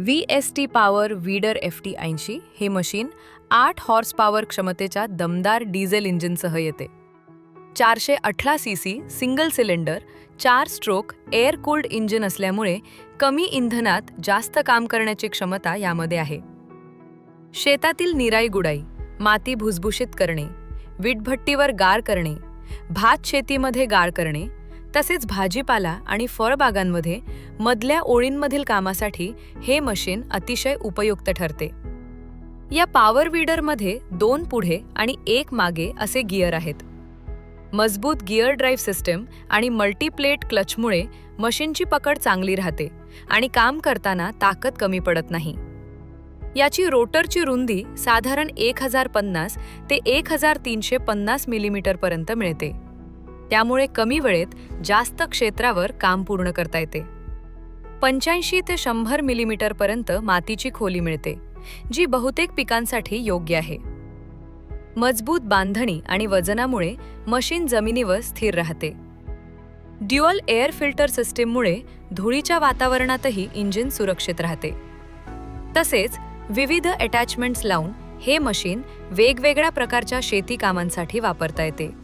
VST power weeder FT80 हे machine 8 horse power क्षमतेच्या दमदार डिझेल इंजिनसह येते. 418 CC single cylinder 4 stroke air cooled engine असल्यामुळे कमी इंधनात जास्त काम करण्याची क्षमता यामध्ये आहे. शेतातील निराई गुडाई, माती भुसभुशीत करणे, वीटभट्टीवर गार करणे, भात शेतीमध्ये गार करणे, तसेच भाजीपाला आणि फळबागांमध्ये मधल्या ओळींमधील कामासाठी हे मशीन अतिशय उपयुक्त ठरते. या पॉवर वीडरमध्ये 2 पुढे आणि 1 मागे असे गिअर आहेत. मजबूत गिअर ड्राईव्ह सिस्टम आणि मल्टीप्लेट क्लचमुळे मशीनची पकड चांगली राहते आणि काम करताना ताकद कमी पडत नाही. याची रोटरची रुंदी साधारण 1050 ते 1350 मिलीमीटर पर्यंत मिळते. त्यामुळे कमी वेळेत जास्त क्षेत्रावर काम पूर्ण करता येते. 85 ते 100 मिलीमीटर पर्यंत मातीची खोली मिळते, जी बहुतेक पिकांसाठी योग्य आहे. मजबूत बांधणी आणि वजनामुळे मशीन जमिनीवर स्थिर राहते. ड्युअल एअर फिल्टर सिस्टीममुळे धुळीच्या वातावरणातही इंजिन सुरक्षित राहते. तसेच विविध अटॅचमेंट्स लावून हे मशीन वेगवेगळ्या प्रकारच्या शेती कामांसाठी वापरता येते.